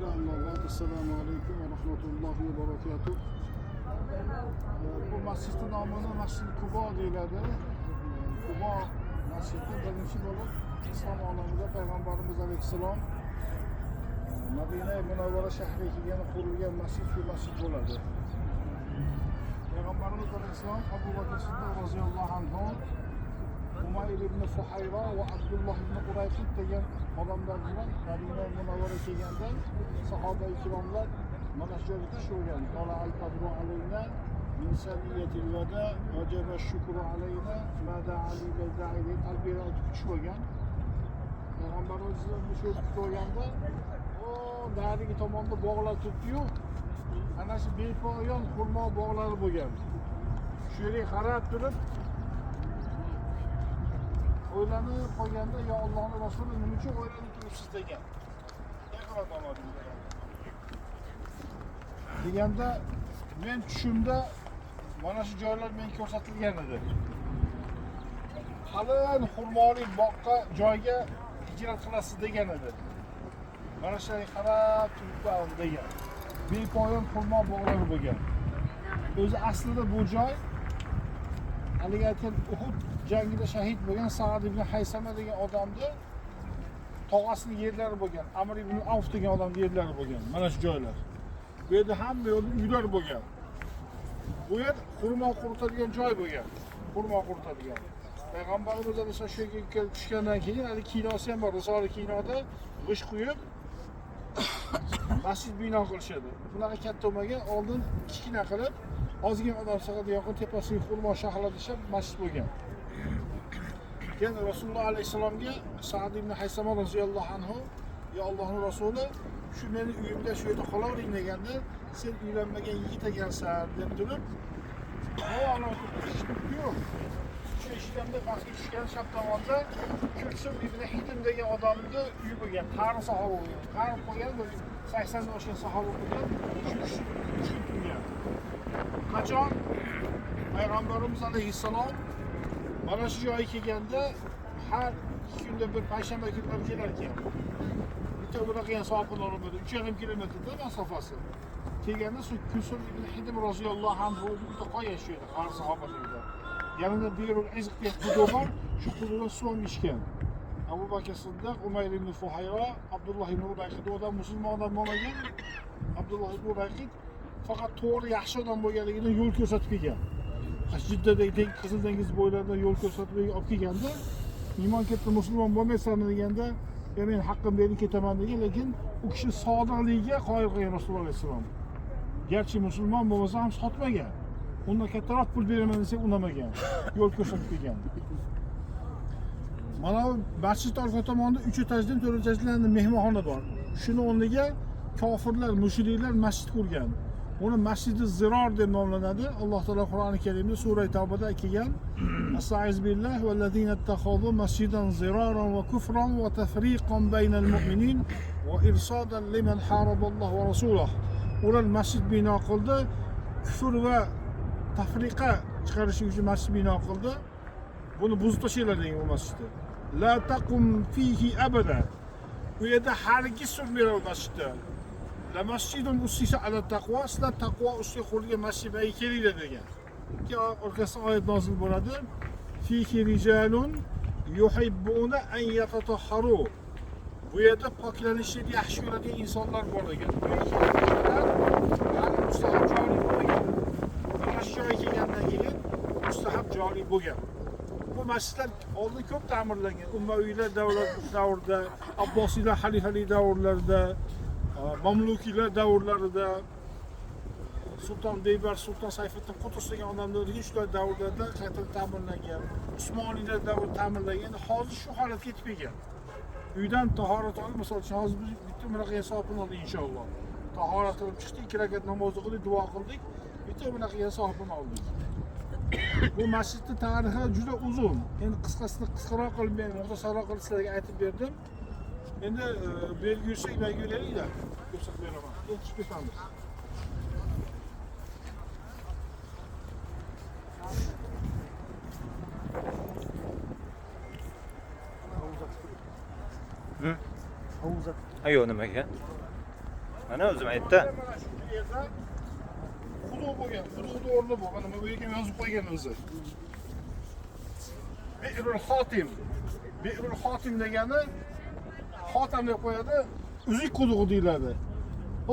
Assalomu alaykum va rahmatullohi va barakatuh. Bu masjidning nomini Masjid Qubo deyiladi. Qubo masjidi birinchi bo'lib islom olamida payg'ambarimiz alayhissalom Madina Munavvara shahriga kelganda qurilgan masjid shu masjid bo'ladi. Payg'ambarimiz alayhissalom Abu Bakr Siddiq roziyallohu anhu, Umayr ibn Fuhayra va Abdulloh ibn Qurayqit degan odamlar bilan Madina Munavvara kelganda sahoba ikromlar mana shu yerga tushgan. Qala al-qadru alayna min saniyatil vada wajaba ash-shukru alayna ma da'a li da'i talbiyat tushgan. Payg'ambarimiz shu tushganda o narigi tomonda bog'lar turibdi-yu, ana shu bepoyon xurmo bog'lari bo'lgan. Shu yerga qarab turib o'ylanib qolganda, yo Allohning Rasuli nima uchun o'ylanib turibsiz degan. Deganda men tushimda mana shu joylar menga ko'rsatilgan edi. Qalin xurmoli boqqa joyga hijrat qilasiz degan edi. Mana shu qarab turibman degan. Bepoyon xurmo bog'lari bo'lgan. O'zi aslida bu joy haligi aytgan Uhud jangida shahid bo'lgan Sa'd ibn Haysama degan odamni tog'asining yerlari bo'lgan. Amr ibn Avf degan odamning yerlari bo'lgan. Mana shu joylar. Bu yerda hamma yo'lda uylar bo'lgan. Bu yer xurmo quritadigan joy bo'lgan. Xurmo quritadigan. Payg'ambarimiz alayhisalom shu yerga kelib tushgandan keyin hali kinosi ham bor. Risoli kinoda g'ish quyib masjid bino qilishadi. Bunaqa katta bo'lmagan, oldin kichkina qilib ozgina odam sig'adigan tepasiga xurmo shaxladishib masjid bo'lgan. Keyin Rasululloh alayhisalomga Sa'd ibn Haysama roziyallohu anhu, "Ya Allohning Rasuli, shu meni uyimda shu yerda qolavering" deganda, "Sen uylanmagan yigit ekansan" deb turib, "Ana yo'q. Shu eshitganda masjid tushgan chap tomonda Kulsum ibn Hidim degan odamni uyi bo'lgan, qari sahoba bo'lgan. Qari qo'ygan 80 dan oshgan sahoba bo'lgan. Shu turgan. Qachon Payg'ambarimiz alayhissalom mana shu joyga kelganda har 2 kunda bir payshanba kunlari kelar ekan. Bitta bunaqa sokin olmadi. 3,5 kilometrda masofasi. Kelganda shu Kulsum ibn Hidim roziyallohu anhu bitta qo'ya shu yerda, qari sahobalarida. Yanında Birul Izq diye quduq bor, shu quduqdan suv ichgan. Abu Bakr Siddiq, Umayr ibn Fuhayra, Abdulloh ibn Qurayqit odam musulmon odam bo'lmagan. Abdulloh ibn Qurayqit faqat to'g'ri yaxshi odam bo'lganligidan yo'l ko'rsatib kelgan. Jiddadagi Qizil dengiz bo'ylaridan yo'l ko'rsatib olib kelganda, iymon keltirib musulmon bo'lmaysanmi deganda, men haqqim berib ketaman degan, lekin u kishi sodiqligiga qoyil qilgan Rasululloh alayhisalom. Garchi musulmon bo'lmasa ham sotmagan. Undan kattaroq pul beraman desa unamagan. Yo'l ko'rsatib kelgan. Mana bu masjid orqa tomonda 3 etajdan 4 etajli mehmonxona bor. Shuni o'rniga kofirlar, mushriklar masjid qurgan. Uni Masjidi Ziror deb nomlanadi. Alloh taolo Qur'oni Karimda sura Tavbada kelgan. Astag'iz billahi vallazina ittakhadhu masjidan ziraran va kufran va tafriqan baynal mu'minin va irsadan liman haraballoh va rasulahu. Ular masjid bino qildi, kufr va tafriqa chiqarish uchun masjid bino qildi. Buni buzib tashlanglar degan bu masjidda. La taqum fihi abada. Bu yerda hargiz turmaydi masjidda. La masjidun ussisa ala taqvo, sizlar taqvo ustiga qurilgan masjidga kelinglar degan. Keyin orqasida oyat nozil bo'ladi. Fihi rijalun yuhibbuna an yatatahharu. Bu yerda poklanishni yaxshi ko'radigan insonlar bor degan. Mustahab joriy bo'lgan. Shu joyga kelgandan keyin mustahab joriy bo'lgan. Bu masjidlar oldin ko'p ta'mirlangan. Umayyiylar davrida, Abbosiylar xalifalik davrlarida, Mamlukiylar davrlarida, Sulton Beybar, Sulton Sayfiddin Qutus degan odamlarning shular davrlarida qaytadan ta'mirlangan. Usmoniylar davrida ta'mirlangan. Hozir shu holatga yetib kelgan. Uydan tahorat olib, masalan, hozir biz bitta bunaqa hisobini oldik inshaalloh. Tahorat qilib chiqdik, 2 rakat namoz o'qidik, duo qildik. Bitta bunaqa hisobini oldik. Bu masjidning tarixi juda uzun. Endi qisqaroq qilib, men muxtasarroq qilib sizlarga aytib berdim. Endi belgi yursak, belgi yurayliklar. Ko'rsatib beraman. O'qib ketamiz. Ayo nimaga? Mana o'zim aytdi. Mana shu yerda quduq bo'lgan, quduqning o'rni bu. Mana bu yerga yozib qo'ygan o'zi. Bi'rul Xotim. Bi'rul Xotim degani xotam deb qo'yadi, uzuk qudug'i deyiladi.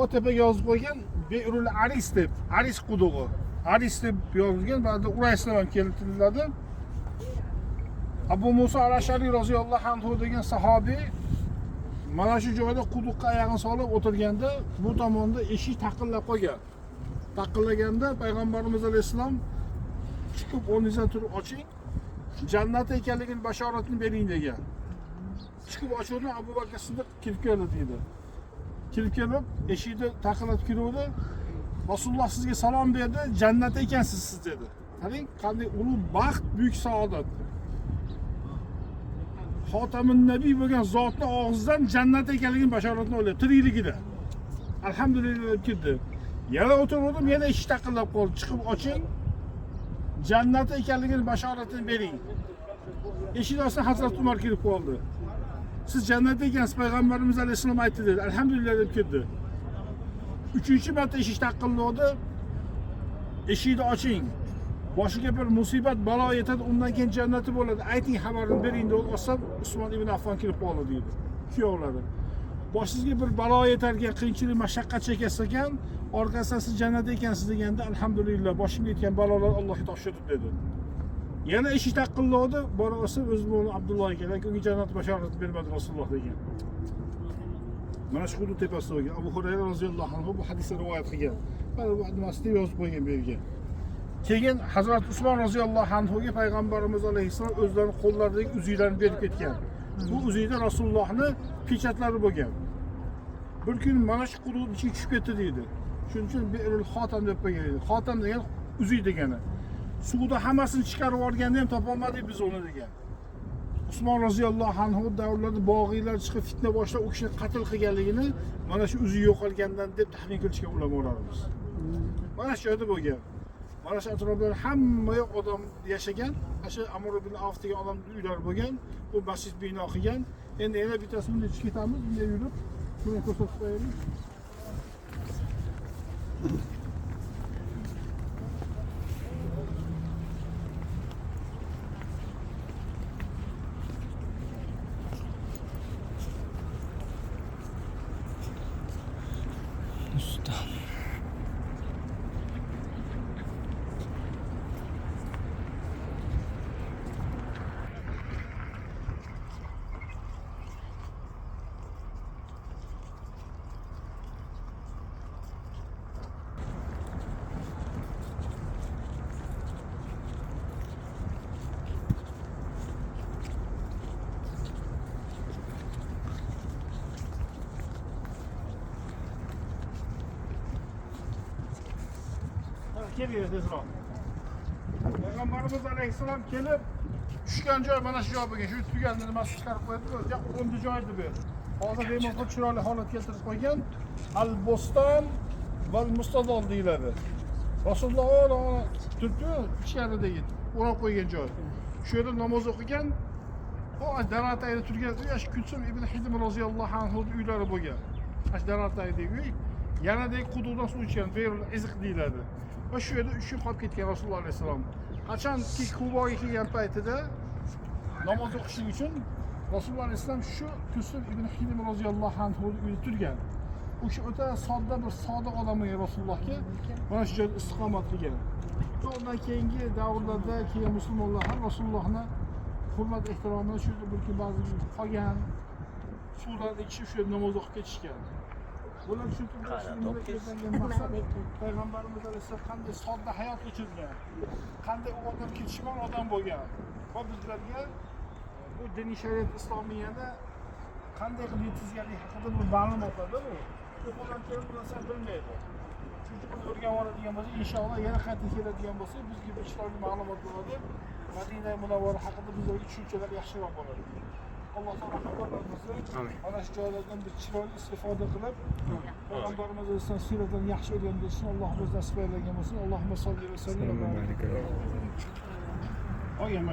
O tepaga yozib qo'ygan Bi'rul Aris deb, Aris qudug'i. Aris deb yozilgan, ba'zida Urayslar ham keltiriladi. Abu Musa al-Ashari roziyallohu anhu degan sahobiy mana shu joyda quduqqa oyog'ini solib o'tirganda bu tomonda eshik taqillab qolgan. Taqillaganda payg'ambarimiz alayhisalom chiqib o'rningizdan turib oching, jannat ekanligini bashoratini bering degan. Chiqib ochuvdi, Abu Bakr Siddiq kirib keldi deydi. Kirib kelib eshikni taqillab kiruvdi. Rasululloh sizga salom berdi, jannatda ekansiz siz dedi. Qarang, qanday ulug' baxt, buyuk saodat. Xotamun nabiy bo'lgan zotning og'zidan jannat ekanligini bashoratini o'ylab tirikligida. Alhamdulillah deb kirdi. Yana o'tirdim, yana eshik taqillab qoldi. Chiqib oching, jannat ekanligini bashoratini bering. Eshik ostidan Hazrat Umar kirib qoldi. Siz jannatda ekansiz, payg'ambarimiz alayhisalom aytdi dedi. Alhamdulillah deb kirdi. Uchinchi marta eshik taqilladi. Eshikni oching. Boshiga bir musibat, balo yetadi, undan keyin jannati bo'ladi. Ayting, xabarini bering deb olsam, Usmon ibn Affon kirib qoldi deydi. Kuyovlari. Boshingizga bir balo yetarkan, qiyinchilik, mashaqqat chekasiz ekan, orqasidan siz jannatda ekansiz deganda, alhamdulillah, boshimga yetgan balolar Allohga topshirdim dedi. Yana eshik taqilladi, borasa o'zim o'g'li Abdulloh ekan, lekin unga jannat bashoratini bermadi Rasululloh degan. Mana shu hudud tepasida bo'lgan Abu Hurayra roziyallohu anhu bu hadisni rivoyat qilgan. Mana bu nimasini yozib qo'ygan bu yerga. Keyin Hazrat Usmon roziyallohu anhuga payg'ambarimiz alayhisalom o'zlarining qo'llaridagi uzuklarni berib ketgan. Bu uzukda Rasulullohning pechatlari bo'lgan. Bir kun mana shu quduqning ichiga tushib ketdi deydi. Shuning uchun Bi'rul Xotam deb qo'ygan edi. Xotam degan uzuk degani. Suvda hammasini chiqarib olganda ham topolmadik biz uni degan. Usmon roziyallohu anhu davrlarida bog'iylar chiqib fitna boshlab u kishini qatl qilganligini mana shu uzuk yo'qolgandan deb taxmin qilishga ulamolarimiz. Mana shu yerda bo'lgan. Mana shu atrofda hamma yoq odam yashagan. O'sha Amr ibn Avf degan odamning uylari bo'lgan. Bu masjid bino qilgan. Endi yana bittasini bunday chiqib ketamiz, bunday yurib, buni ko'rsatib qo'yaylik. Geliyor tezroq. Payg'ambarimiz alayhissalom kelib tushgan joy mana shu joy bo'lgan. Shu tuganni nimasi chiqarib qo'ydi, o'ziga o'nda joy edi bu. Hozir bemalol chiroyli holat keltirib qo'ygan Al-Boston val Mustadol deyiladi. Rasululloh turibdi ichkaridagi o'rab qo'ygan joy. Shu yerda namoz o'qigan, o Daratayda turgan yosh Kulsum ibn Hidim roziyallohu anhu uylari bo'lgan. Ash Darataydagi uy yanadek quduqdan suv ichgan, Berul Izq deyiladi. Va shu yerda 3 kun qolib ketgan Rasululloh alayhisalom. Qachonki Quboga kelgan paytida namoz o'qish uchun Rasululloh alayhisalom shu Kulsum ibn Hidim roziyallohu anhu uyda turgan. U kishi o'ta sodda bir sodiq odam bo'lgan Rasulullohga mana shu joyda istiqomat qilgan. Undan keyingi davrlarda keyin musulmonlar ham Rasulullohni hurmat ehtiromini shu yerda bir kun ba'zi qolgan suvdan ichib shu yerda namoz o'qib ketishgan. Bular shu payg'ambarimiz alayhisalom qanday sodda hayot kechirgan, qanday u odam ketishmon odam bo'lgan va bizlarga bu diniy shariat islomiyani qanday qilib yetkazganligi haqida bir ma'lumotlarda bu. O'qigan kelib narsa bilmaydi. Chunki buni o'rganib oladigan bo'lsa, inshaalloh yana qaytib keladigan bo'lsa, bizga bir chiroyli ma'lumot bo'ladi. Madina Munavvara haqida bizlarga tushunchalar yaxshiroq bo'ladi. Alloh taolo hammalarimizni mana shu joylardan bir chiroyli istifoda qilib, payg'ambarimiz alayhisalom siratidan yaxshi o'rganishni Alloh biz nasib aylagan bo'lsin. Allohumma solli va sallim. Olgan